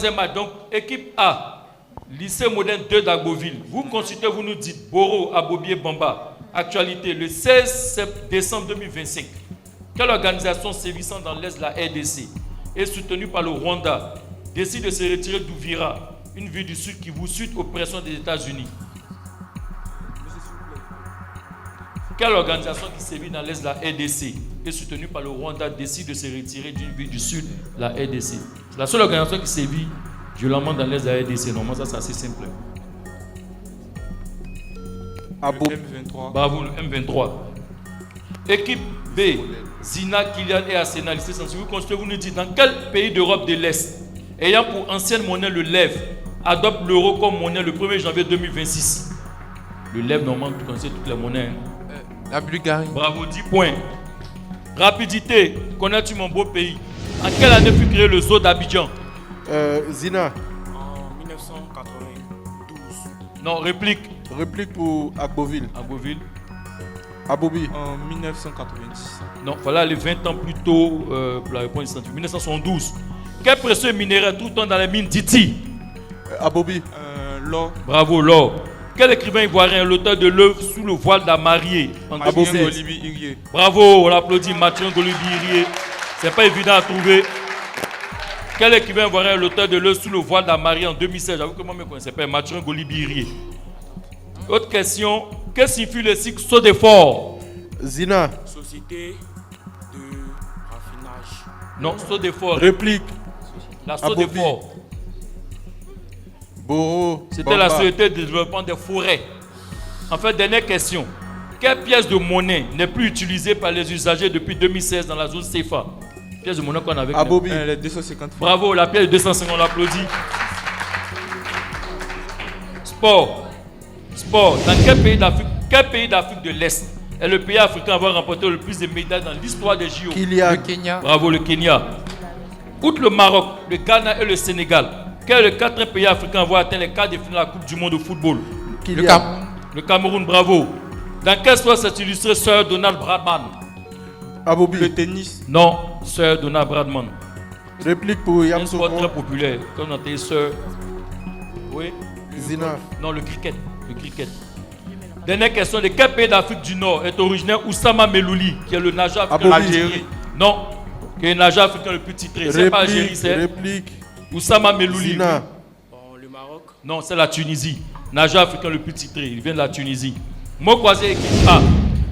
troisième match. Donc, équipe A, lycée moderne 2 d'Agboville. Vous consultez, vous nous dites Boro, Abobi et Bamba. Actualité, le 16 décembre 2025. Quelle organisation sévissant dans l'Est de la RDC et soutenue par le Rwanda décide de se retirer d'Ouvira, une ville du Sud qui vous suit aux pressions des États-Unis? Quelle organisation qui sévit dans l'Est de la RDC et soutenue par le Rwanda décide de se retirer d'une ville du Sud de la RDC? C'est la seule organisation qui sévit violemment dans l'Est de la RDC. Normalement, ça c'est assez simple. M23. Bravo, le M23. Équipe B, Zina, Kylian et Arsenal. Si vous consultez, vous nous dites dans quel pays d'Europe de l'Est, ayant pour ancienne monnaie le lèvre, adopte l'euro comme monnaie le 1er janvier 2026? Le lèvre, normalement, vous connaissez toutes les monnaies. La Bulgarie. Bravo, 10 points. Rapidité, connais-tu mon beau pays? En quelle année fut créé le zoo d'Abidjan? Zina. En 1992. Non, réplique. Réplique pour Agboville. Agboville. Abobi. En 1990. Non, voilà les 20 ans plus tôt pour la réponse scientifique. 1972. Quel précieux minéral trouve-t-on dans les mines d'Iti? Abobi. L'or. Bravo, l'or. Quel écrivain ivoirien est l'auteur de l'œuvre Sous le voile d'Amarié en 2016? Bravo, on l'applaudit, Mathieu Golibi-Irié. C'est pas évident à trouver. Quel écrivain ivoirien est l'auteur de l'œuvre Sous le voile d'Amarié en 2016? J'avoue que moi, je ne connaissais pas. Mathieu Golibi-Irié. Autre question. Qu'est-ce que signifie le cycle saut d'effort? Zina. Société de raffinage. Non, saut d'effort. Réplique. La saut d'effort. Boro. C'était la Société de développement des forêts. En fait, dernière question. Quelle pièce de monnaie n'est plus utilisée par les usagers depuis 2016 dans la zone CFA? Pièce de monnaie qu'on avait. Abobi. Les 250 francs. Bravo, la pièce de 250, on l'applaudit. Sport. Sport. Dans quel pays d'Afrique de l'Est est le pays africain à avoir remporté le plus de médailles dans l'histoire des JO? Le Kenya. Bravo, le Kenya. Outre le Maroc, le Ghana et le Sénégal, quel est le quatrième pays africain à avoir atteint les quarts de finale de la Coupe du Monde de football? Le Cameroun. Le Cameroun, bravo. Dans quel sport s'est illustré Sir Donald Bradman? Abobi. Le tennis. Non, Sir Donald Bradman. Réplique pour Un Yamso. sport très populaire. Comme on a dit Sir. Oui. Zina. Non, le cricket. Le cricket. Dernière question. De quel pays d'Afrique du Nord est originaire Oussama Melouli, qui est le nageur africain? Algérie. Non, qui est le nageur africain le plus titré. C'est pas Algérie, c'est Réplique. Oussama Melouli. Zina. Bon, le Maroc. Non, c'est la Tunisie. Nageur africain le plus titré. Il vient de la Tunisie. Mot croisé équipe A.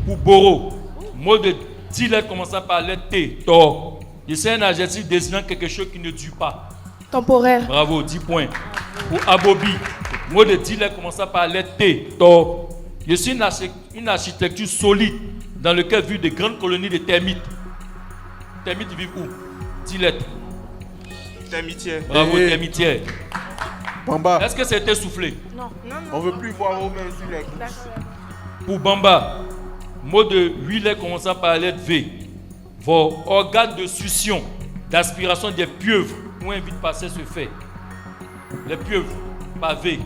Pour Boro. Mot de 10 lettres commençant par lettre T. Tor. C'est un adjectif désignant quelque chose qui ne dure pas. Temporaire. Bravo, 10 points. Pour Abobi. Mot de 10 lettres commençant par lettre T. Tor. Je suis une architecture solide dans laquelle vivent de grandes colonies de termites. Termites vivent où? 10 lettres. Termitière. Bravo, termitière. Bamba. Est-ce que c'était soufflé? Non. On veut plus voir Romain sur les Pour Bamba, mot de 8 lettres commençant par la lettre V. Vos organes de succion, d'aspiration des pieuvres, où un vide passé se fait. Les pieuvres, par V.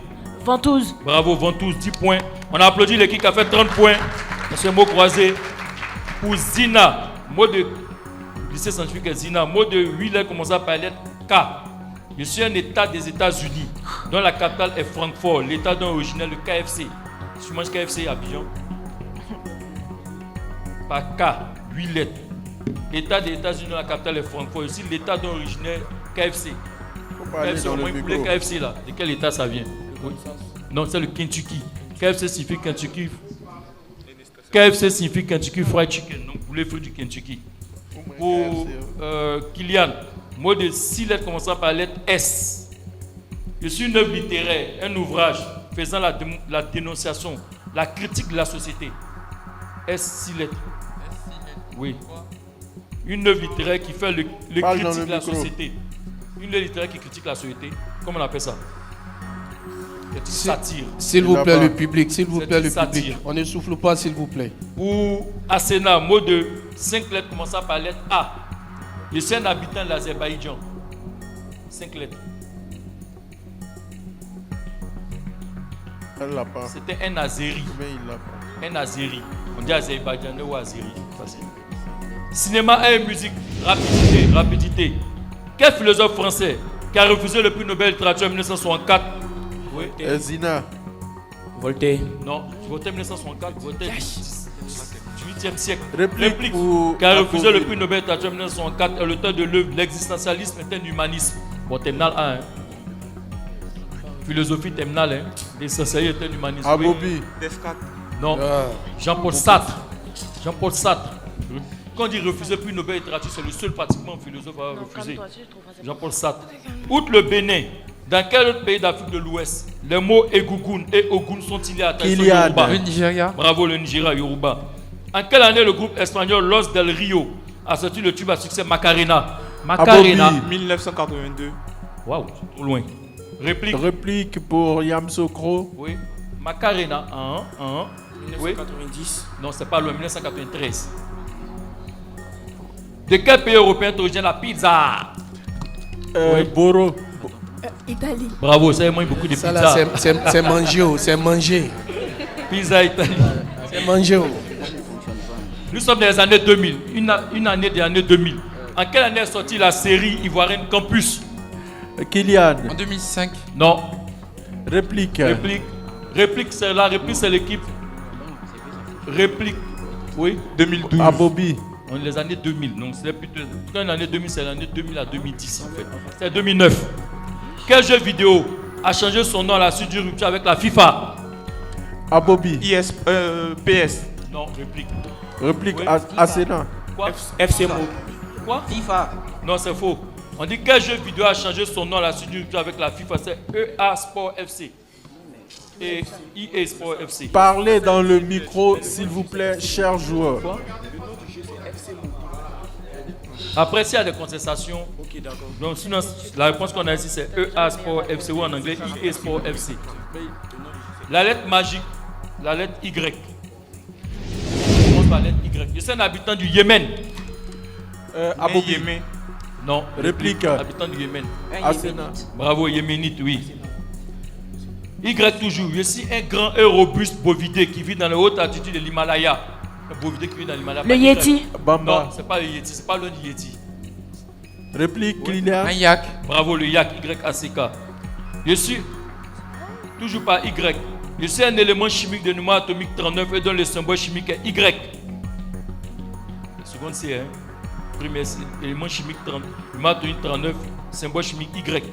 Ventouse. Bravo, ventouse, 10 points. On a applaudi l'équipe qui a fait 30 points dans ce mot croisé. Pour Zina, mot de lycée scientifique Zina, mot de 8 lettres commençant par la lettre K. Je suis un état des États-Unis, dont la capitale est Francfort, l'état dont est originaire le KFC. Tu manges KFC à Abidjan? Par K, 8 lettres. L'état des États-Unis dont la capitale est Francfort. Ici, l'état dont est originaire KFC. KFC, au moins, pour les KFC là. De quel état ça vient? Oui. Non, c'est le Kentucky. KFC signifie Kentucky. KFC signifie Kentucky Fried Chicken. Donc, poulet frit du Kentucky. Pour Kylian, mot de 6 lettres commençant par la lettre S. Je suis une œuvre littéraire, un ouvrage faisant la dénonciation, la critique de la société. S, 6 lettres. Oui. Une œuvre littéraire qui fait le critique de la société. Une œuvre littéraire qui critique la société. Comment on appelle ça? Satire. S'il vous plaît, le public. S'il vous plaît, le satire. public. On ne souffle pas, s'il vous plaît. Pour Asena, mot de 5 lettres commençant par la lettre A. Je suis un habitant de l'Azerbaïdjan. 5 lettres. Elle l'a pas. C'était un Azéri. Mais il l'a pas. Un Azéri. On dit Azerbaïdjanais ou Azéri. Facile. Cinéma et musique. Rapidité. Rapidité. Quel philosophe français qui a refusé le prix Nobel de littérature en 1964. Oui. Zina. Voltaire. Non, je votais 1964, je votais 18e siècle. Réplique pour qui a refusé le Covid. prix Nobel de littérature en 1964 est l'auteur de l'œuvre L'existentialisme est un humanisme. Bon, terminal 1. Hein. Philosophie terminale, hein. L'essentialisme est un humanisme. Oui. Abobi. Descartes. Non, Jean-Paul Sartre. Jean-Paul Sartre. Quand on dit refuser le prix Nobel de littérature, c'est le seul pratiquement philosophe à refuser. Jean-Paul Sartre. Outre le Bénin, dans quel autre pays d'Afrique de l'Ouest les mots Egougoun et Ogun sont-ils à tradition Kylian. Yoruba? Le Nigeria. Bravo, le Nigeria, Yoruba. En quelle année le groupe espagnol Los del Rio a sorti le tube à succès Macarena? Macarena. Abobi. 1982. Waouh, trop loin. Réplique. Réplique pour Yamsokro. Oui. Macarena. Oui. 1990. Non, c'est pas loin, 1993. De quel pays européen est originaire la pizza? Oui. Boro. Italie. Bravo, ça mange beaucoup de Ça pizza. là, c'est manger. C'est manger. Pizza Italie. C'est manger. Nous sommes dans les années 2000. Une année des années 2000. En quelle année est sortie la série ivoirienne Campus? Kylian. En 2005. Non. Réplique. Réplique, c'est la réplique, c'est l'équipe. Réplique. Oui. 2012. Abobi. On est les années 2000. Donc c'est plutôt. Quand une année 2000, c'est l'année 2000 à 2010 en fait. C'est 2009. Quel jeu vidéo a changé son nom à la suite du rupture avec la FIFA? Abobi. PS. Non, réplique. Réplique Oui. Asena. Quoi? FC Mo. Quoi? FIFA. Non, c'est faux. On dit quel jeu vidéo a changé son nom à la suite du rupture avec la FIFA? C'est EA Sport FC. Et EA Sport FC. Parlez dans le micro, s'il vous plaît, chers joueurs. Quoi? Après, s'il y a des contestations, Ok, d'accord. donc sinon, la réponse qu'on a ici, c'est EA Sport FC ou en anglais EA Sport FC. La lettre magique, la lettre Y. On commence par la lettre Y. Je suis un habitant du Yémen. Abobi. Yémen. Non. Réplique. Habitant du Yémen. Asena. Bravo, Yéménite, oui. Y toujours. Je suis un grand et robuste bovidé qui vit dans les hautes altitudes de l'Himalaya. Un bovidé qui vit dans l'Himalaya. Le pas Y. Yeti. Bamba. Non, c'est pas le Yeti, c'est pas le Yeti. Réplique, Kylian. Un yak. Bravo, le yak YACK. Je suis toujours pas Y. Je suis un élément chimique de numéro atomique 39 et dont le symbole chimique est Y. Seconde c'est hein. Premier c'est élément chimique 30, numéro atomique 39, symbole chimique Y.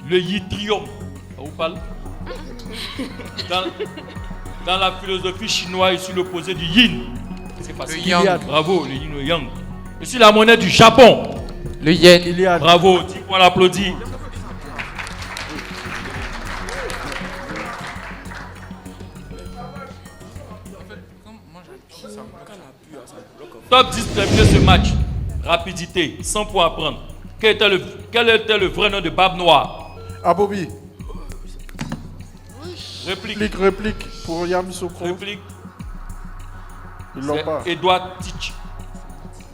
Le yttrium. Ça vous parle? Dans la philosophie chinoise, je suis l'opposé du yin. C'est facile. Le yang. Bravo, le yin, le yang. Je suis la monnaie du Japon. Le yen. Kylian. Bravo, 10 points, l'applaudit. Top 10 terminé ce match. Rapidité, 100 points à prendre. Quel était le vrai nom de Barbe Noire? Abobi. Réplique. Réplique pour Yamsokro. Réplique. Ils l'ont pas. C'est Edouard Teach.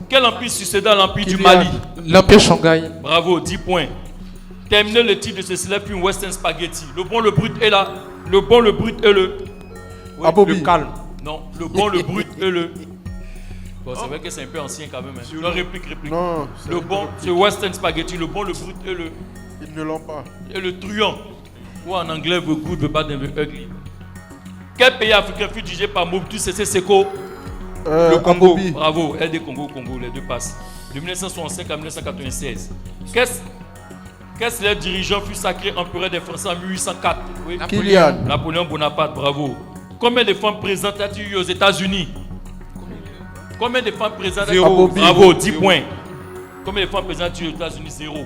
Quel empire succéda à l'empire du Kylian. Mali? L'Empire Shanghai. Bravo, 10 points. Terminez le titre de ce célèbre film Western Spaghetti. Le bon, le brut est là. Le bon, le brut et le. Oui, Abobi. le calme. Non, le bon, le brut et le. Bon, c'est vrai que c'est un peu ancien quand même. Hein. Non, réplique. Non. Le bon, c'est Western Spaghetti. Le bon, le brut et le. Ils ne l'ont pas. Et le truand. Ou en anglais, the good, the bad and the ugly. Quel pays africain fut dirigé par Mobutu Sese Seko? Le Congo. Abobi. Bravo, LD Congo, les deux passent. De 1965 à 1996. Quel célèbre dirigeant fut sacré empereur des Français en 1804? Oui. Kylian. Napoléon Bonaparte, bravo. Combien de femmes présentes as-tu eu aux États-Unis? Combien de femmes présentes as-tu eu? Zéro. Bravo, 10 points. Combien de femmes présentes as-tu eu aux États-Unis? 0.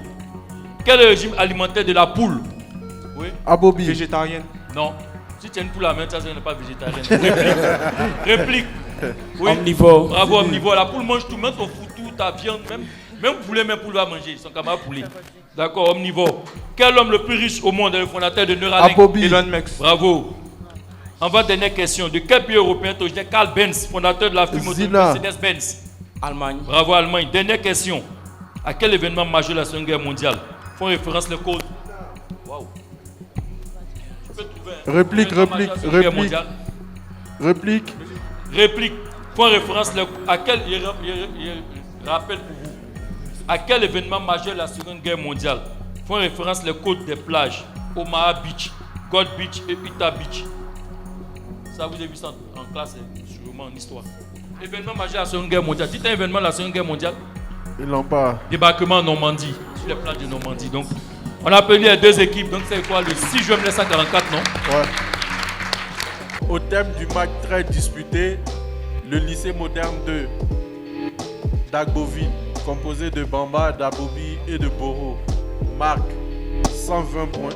Quel est le régime alimentaire de la poule? Oui. Abobi. Végétarienne. Non. Si tu as une poule à main, ça n'est pas végétarienne. Réplique. Oui. Omnivore. Bravo, omnivore. La poule mange tout, même ton foutu, ta viande, même poulet, même poule va manger. Ils sont camarades poulet. D'accord, omnivore. Quel homme le plus riche au monde est le fondateur de Neuralink? Abobi. Elon Musk. Bravo. En va dernière question. De quel pays européen est originaire Carl Benz, fondateur de la firme automobile Zina. Mercedes-Benz? Allemagne. Bravo, Allemagne. Dernière question. À quel événement majeur de la Seconde Guerre mondiale font référence les codes? Waouh. Tu peux trouver un Réplique, événement majeur de la Seconde Guerre réplique. mondiale. Réplique. Réplique. Font référence à quel rappel pour vous. À quel événement majeur de la Seconde Guerre mondiale font référence les côtes des plages, Omaha Beach, Gold Beach et Utah Beach. Ça, vous avez vu ça en classe, sûrement en histoire. Événement majeur de la Seconde Guerre mondiale. Dites un événement de la Seconde Guerre mondiale. Ils l'ont pas. Débarquement en Normandie, sur les plages de Normandie. Donc, on a appelé les deux équipes. Donc, c'est quoi, le 6 juin 1944, non? Ouais. Au thème du match très disputé, le lycée moderne de d'Agboville, composé de Bamba, d'Abobi et de Boro, marque 120 points.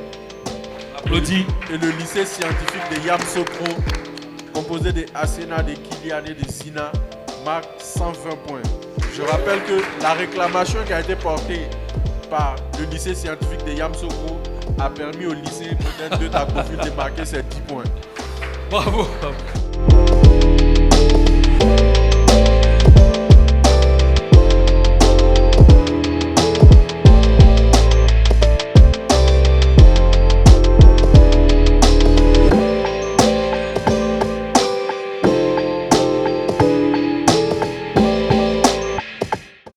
Applaudis. Et le lycée scientifique de Yamoussoukro, composé de Asena, de Kiliane et de Sina, marque 120 points. Je rappelle que la réclamation qui a été portée par le lycée scientifique de Yamoussoukro a permis au lycée moderne de d'Agboville de marquer ses 10 points. Bravo.